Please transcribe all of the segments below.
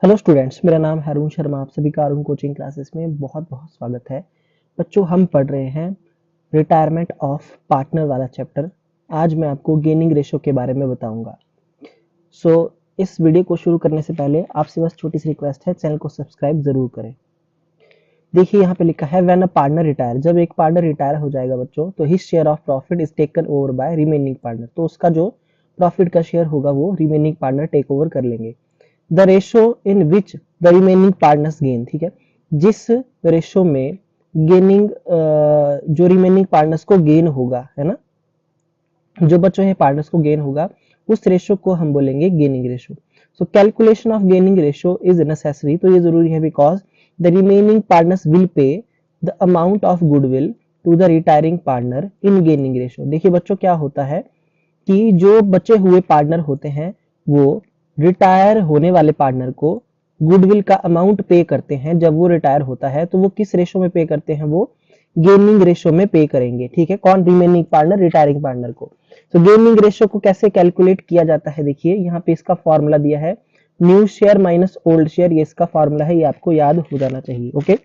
Hello students, मेरा नाम है अरुण शर्मा। आप सभी का अरुण कोचिंग क्लासेस में बहुत बहुत स्वागत है। बच्चों, हम पढ़ रहे हैं रिटायरमेंट ऑफ पार्टनर वाला चैप्टर। आज मैं आपको गेनिंग रेशो के बारे में बताऊंगा। इस वीडियो को शुरू करने से पहले आपसे बस छोटी सी रिक्वेस्ट है, चैनल को सब्सक्राइब जरूर करें। देखिए यहाँ पे लिखा है व्हेन अ पार्टनर रिटायर। जब एक पार्टनर रिटायर हो जाएगा बच्चों, तो his share of profit is taken over by remaining partner. तो उसका जो प्रॉफिट का शेयर होगा वो रिमेनिंग पार्टनर टेक ओवर कर लेंगे। The ratio in which the remaining partners gain, ठीक है, जिस रेशो में गेनिंग जो रिमेनिंग पार्टनर्स को गेन होगा, है ना, जो बच्चों है पार्टनर्स को गेन होगा, उस रेशो को हम बोलेंगे gaining ratio. So calculation of gaining ratio is necessary. तो ये जरूरी है because the remaining partners will pay the amount of goodwill to the retiring partner in gaining ratio. देखिए बच्चों, क्या होता है कि जो बचे हुए पार्टनर होते हैं वो रिटायर होने वाले पार्टनर को गुडविल का अमाउंट पे करते हैं। जब वो रिटायर होता है तो वो किस रेशो में पे करते हैं? वो गेनिंग रेशो में पे करेंगे। ठीक है, कौन? रिमेनिंग पार्टनर रिटायरिंग पार्टनर को। तो गेनिंग रेशो को कैसे कैलकुलेट किया जाता है? देखिए यहाँ पे इसका फॉर्मूला दिया है, new share minus old share. ये इसका फॉर्मूला है, ये आपको याद हो जाना चाहिए। Okay,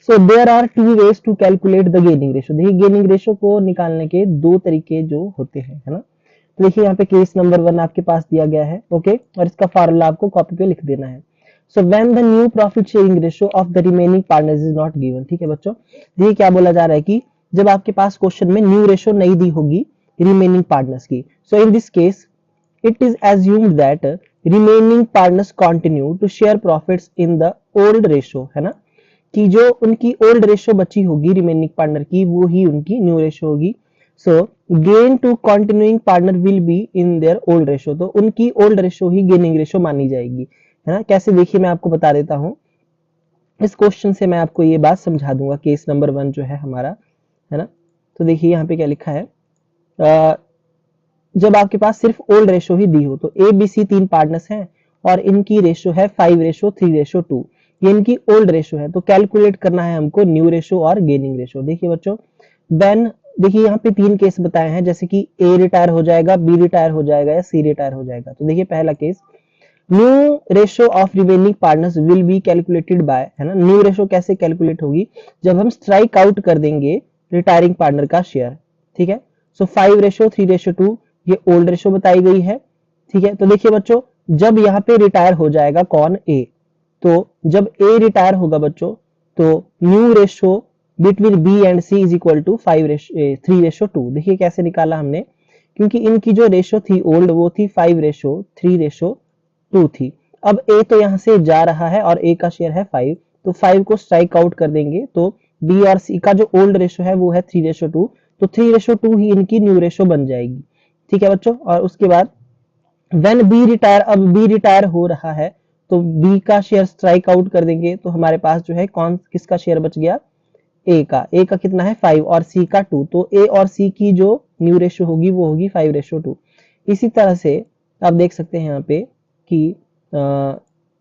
so there are two ways to calculate the gaining ratio. देखिए गेनिंग रेशो को निकालने के दो तरीके जो होते हैं, है ना। तो देखिए यहाँ पे केस नंबर 1 आपके पास दिया गया है। ओके, और इसका फार्मूला आपको कॉपी पे लिख देना है। So when the new profit sharing ratio of the remaining partners is not given. ठीक है बच्चों, देखिए क्या बोला जा रहा है कि जब आपके पास क्वेश्चन में न्यू रेशो नहीं दी होगी रिमेनिंग पार्टनर्स की, so in this case it is assumed that remaining partners continue to share profits in the old ratio, है ना, कि जो उनकी ओल्ड रेशो बची होगी रिमेनिंग पार्टनर की, वो ही उनकी न्यू रेशो होगी। So gain to continuing partner will be in their old ratio. तो उनकी ओल्ड रेशो ही गेनिंग रेशो मानी जाएगी, है ना। कैसे? देखिए मैं आपको बता देता हूं, इस क्वेश्चन से मैं आपको ये बात समझा दूंगा। केस नंबर 1 जो है हमारा, है ना, तो देखिए यहाँ पे क्या लिखा है। जब आपके पास सिर्फ ओल्ड रेशो ही दी हो, तो ए बी सी 3 पार्टनर्स हैं और इनकी रेशो है 5:3:2। ये इनकी ओल्ड रेशो है। तो कैलकुलेट करना है हमको न्यू रेशो और गेनिंग रेशो। देखिए बच्चों, व्हेन, देखिए यहाँ पे 3 केस बताए हैं, जैसे कि ए रिटायर हो जाएगा, बी रिटायर हो जाएगा या सी रिटायर हो जाएगा। तो देखिए पहला case, new ratio of remaining partners will be calculated by, है ना। न्यू रेशो कैसे कैलकुलेट होगी? जब हम स्ट्राइक आउट कर देंगे रिटायरिंग पार्टनर का शेयर। ठीक है, सो 5:3:2 ये ओल्ड रेशो बताई गई है। ठीक है, तो देखिए बच्चों, जब यहाँ पे रिटायर हो जाएगा कौन? ए। तो जब ए रिटायर होगा बच्चों, तो new ratio between B and C is equal to 3:2। देखिए कैसे निकाला हमने, क्योंकि इनकी जो रेशो थी ओल्ड वो थी 5:3:2 थी। अब ए तो यहां से जा रहा है और ए का शेयर है 5, तो 5 को स्ट्राइक आउट कर देंगे, तो बी और सी का जो ओल्ड रेशो है वो है 3:2। तो 3:2 ही इनकी न्यू रेशो बन जाएगी। ठीक है बच्चों, और उसके बाद व्हेन बी रिटायर, अब बी रिटायर हो रहा है तो बी का शेयर स्ट्राइक आउट कर देंगे, तो हमारे पास जो है कौन, किसका शेयर बच गया? ए का। ए का कितना है? 5 और सी का 2। तो ए और सी की जो न्यू रेशो होगी वो होगी 5:2। इसी तरह से आप देख सकते हैं यहाँ पे कि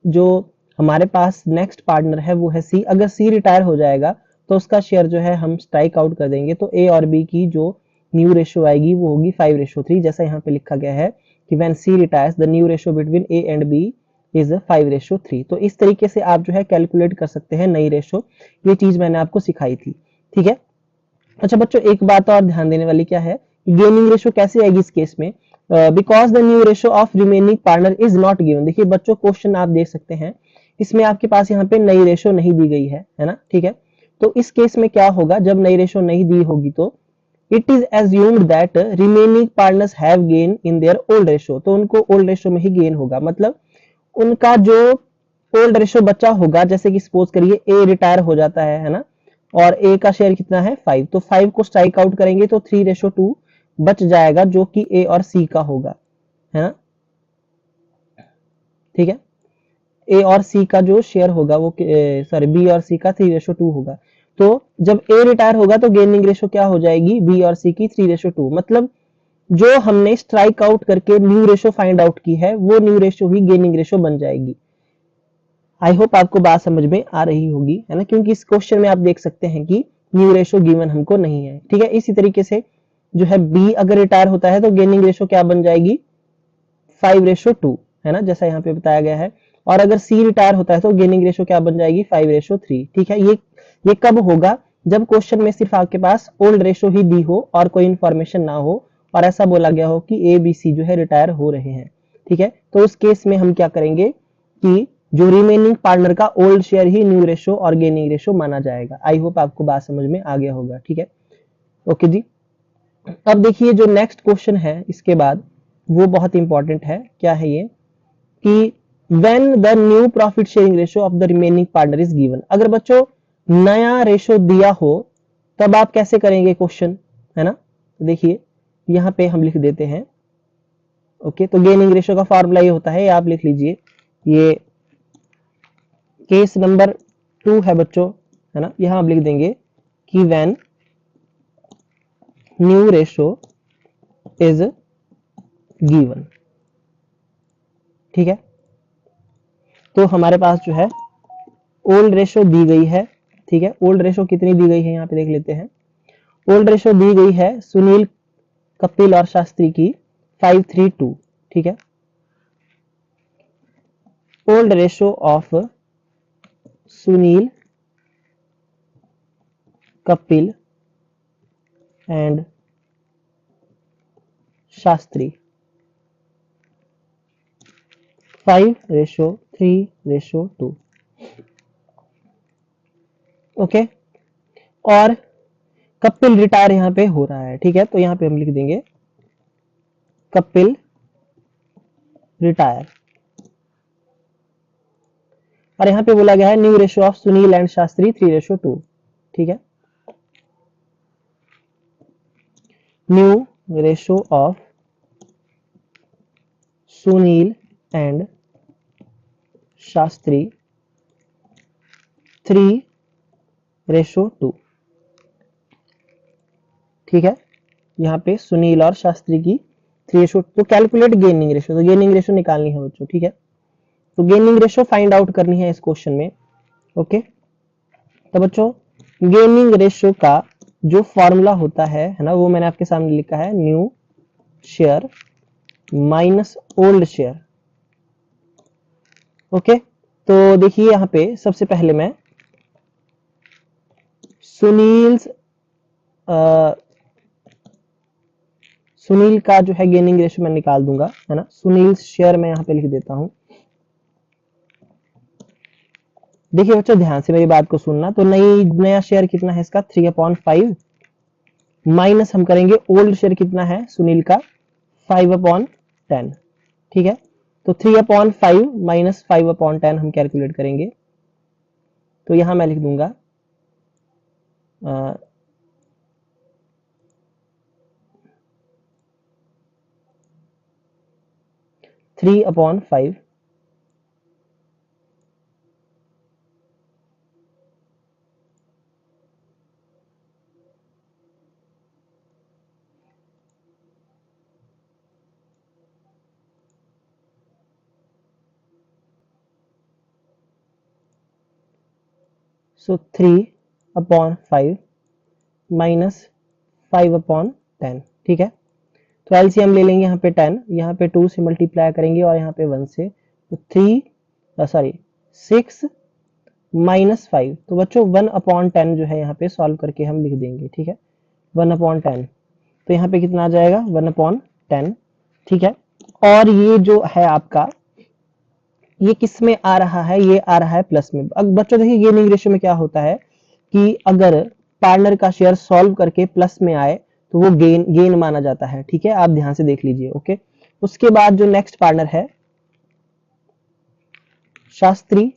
जो हमारे पास नेक्स्ट पार्टनर है वो है सी। अगर सी रिटायर हो जाएगा तो उसका शेयर जो है हम स्ट्राइक आउट कर देंगे, तो ए और बी की जो न्यू रेशो आएगी वो होगी 5:3। जैसा यहाँ पे लिखा गया है कि when C retires the new ratio between A and B is 5:3। तो इस तरीके से आप जो है कैलकुलेट कर सकते हैं नई रेशो। ये चीज मैंने आपको सिखाई थी। ठीक है, अच्छा बच्चों, एक बात और ध्यान देने वाली क्या है, गेनिंग रेशो कैसे आएगी इस केस में? Because the new ratio of remaining partner is not given. देखिए बच्चों, क्वेश्चन आप देख सकते हैं, इसमें आपके पास यहाँ पे नई रेशो नहीं दी गई है ना। ठीक है, तो इस केस में क्या होगा, जब नई रेशो नहीं दी होगी तो it is assumed that remaining partners have gain in their old ratio. तो उनको ओल्ड रेशो में ही गेन होगा, मतलब उनका जो ओल्ड रेशो बचा होगा, जैसे कि सपोज करिए ए रिटायर हो जाता है ना, और ए का शेयर कितना है 5, तो 5 को स्ट्राइक आउट करेंगे तो 3:2 बच जाएगा, जो कि ए और सी का होगा, है ना। ठीक है, ए और सी का जो शेयर होगा वो, सॉरी, बी और सी का 3:2 होगा। तो जब ए रिटायर होगा तो गेनिंग रेशो क्या हो जाएगी? बी और सी की 3:2। मतलब जो हमने स्ट्राइक आउट करके न्यू रेशो फाइंड आउट की है वो न्यू रेशो ही गेनिंग रेशो बन जाएगी। आई होप आपको बात समझ में आ रही होगी, है ना, क्योंकि इस क्वेश्चन में आप देख सकते हैं कि न्यू रेशो गिवन हमको नहीं है। ठीक है, इसी तरीके से जो है बी अगर रिटायर होता है तो गेनिंग रेशो क्या बन जाएगी? 5:2, है ना, जैसा यहाँ पे बताया गया है। और अगर सी रिटायर होता है तो गेनिंग रेशो क्या बन जाएगी 5:3। ठीक है, ये कब होगा, जब क्वेश्चन में सिर्फ आपके पास ओल्ड रेशो ही दी हो और कोई इंफॉर्मेशन ना हो और ऐसा बोला गया हो कि ए बी सी जो है रिटायर हो रहे हैं। ठीक है, तो उस केस में हम क्या करेंगे कि जो रिमेनिंग पार्टनर का ओल्ड शेयर ही न्यू रेशो और गेनिंग रेशो माना जाएगा। आई होप आपको बात समझ में आ गया होगा। ठीक है, ओके जी। अब देखिए जो नेक्स्ट क्वेश्चन है इसके बाद वो बहुत इंपॉर्टेंट है। क्या है ये कि when the new profit sharing ratio of the remaining partner is given. अगर बच्चों नया रेशो दिया हो तब आप कैसे करेंगे क्वेश्चन, है ना। तो देखिए यहां पे हम लिख देते हैं। ओके, तो गेनिंग रेशो का फॉर्मूला ये होता है, आप लिख लीजिए। ये केस नंबर 2 है बच्चों, है ना। यहां आप लिख देंगे कि when new ratio is given. ठीक है, तो हमारे पास जो है ओल्ड रेशो दी गई है। ठीक है, ओल्ड रेशो कितनी दी गई है यहाँ पे देख लेते हैं। ओल्ड रेशो दी गई है सुनील, कपिल और शास्त्री की 5:3:2। ठीक है, old ratio of Sunil, Kapil and Shastri 5:3:2। Okay, और कपिल रिटायर यहाँ पे हो रहा है। ठीक है, तो यहाँ पे हम लिख देंगे कपिल रिटायर। और यहाँ पे बोला गया है new ratio of Sunil and Shastri 3:2। ठीक है, new ratio of Sunil and Shastri 3:2। ठीक है, यहाँ पे सुनील और शास्त्री की 3:2। तो कैलकुलेट गेनिंग रेशो, तो गेनिंग रेशो निकालनी है बच्चों। ठीक है, तो गेनिंग रेशो फाइंड आउट करनी है इस क्वेश्चन में। ओके, तो बच्चों गेनिंग रेशो का जो फॉर्मूला होता है ना, वो मैंने आपके सामने लिखा है, new share minus old share. Okay, तो देखिए यहाँ पे सबसे पहले मैं सुनील का जो है गेनिंग रेशो मैं निकाल दूंगा, है ना। सुनील शेयर मैं यहाँ पे लिख देता हूं। देखिए बच्चों ध्यान से मेरी बात को सुनना। तो नया शेयर कितना है इसका 3/5 माइनस हम करेंगे ओल्ड शेयर कितना है सुनील का 5/10। ठीक है, तो 3/5 माइनस 5/10 हम कैलकुलेट करेंगे। तो यहां मैं लिख दूंगा 3/5 सो 3/5 माइनस 5/10। ठीक है, तो एलसीएम ले लेंगे यहाँ पे 10, यहाँ पे 2 से मल्टीप्लाई करेंगे और यहाँ पे 1 से, तो 6 माइनस 5। तो बच्चों 1/10 जो है यहाँ पे सॉल्व करके हम लिख देंगे। ठीक है, 1/10, तो यहाँ पे कितना आ जाएगा 1/10। ठीक है, और ये जो है आपका ये किस में आ रहा है, ये आ रहा है प्लस में। अब बच्चों देखिए गेनिंग रेशियो में क्या होता है कि अगर पार्टनर का शेयर सॉल्व करके प्लस में आए तो वो गेन माना जाता है। ठीक है, आप ध्यान से देख लीजिए। ओके, उसके बाद जो नेक्स्ट पार्टनर है शास्त्री,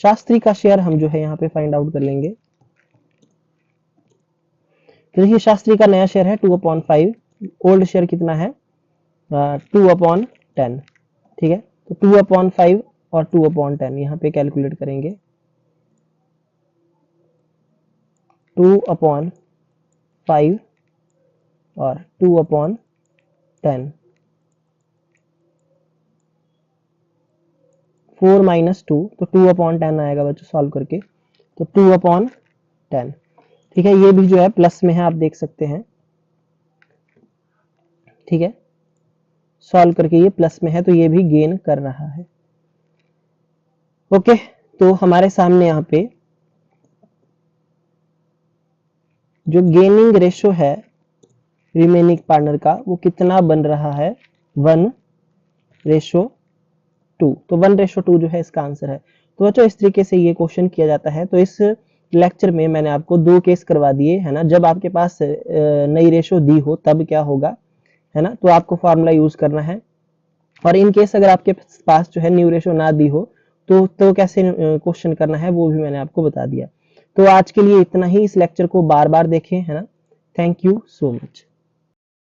शास्त्री का शेयर हम जो है यहाँ पे फाइंड आउट कर लेंगे। तो देखिए शास्त्री का नया शेयर है 2/5, ओल्ड शेयर कितना है 2/10। ठीक है, तो 2/5 और 2/10 यहाँ पे कैलकुलेट करेंगे। 2/5 और 2/10, 4 माइनस 2, तो 2/10 आएगा बच्चों सॉल्व करके, तो 2/10। ठीक है, ये भी जो है प्लस में है, आप देख सकते हैं। ठीक है, सॉल्व करके ये प्लस में है तो ये भी गेन कर रहा है। ओके, तो हमारे सामने यहाँ पे जो गेनिंग रेशो है रिमेनिंग पार्टनर का वो कितना बन रहा है, 1:2। तो 1:2 जो है इसका आंसर है। तो बच्चों इस तरीके से ये क्वेश्चन किया जाता है। तो इस लेक्चर में मैंने आपको 2 केस करवा दिए है ना। जब आपके पास नई रेशो दी हो तब क्या होगा, है ना, तो आपको फॉर्मूला यूज करना है। और इन केस अगर आपके पास जो है न्यू रेशो ना दी हो तो कैसे क्वेश्चन करना है वो भी मैंने आपको बता दिया। तो आज के लिए इतना ही। इस लेक्चर को बार बार देखें, है ना। Thank you so much.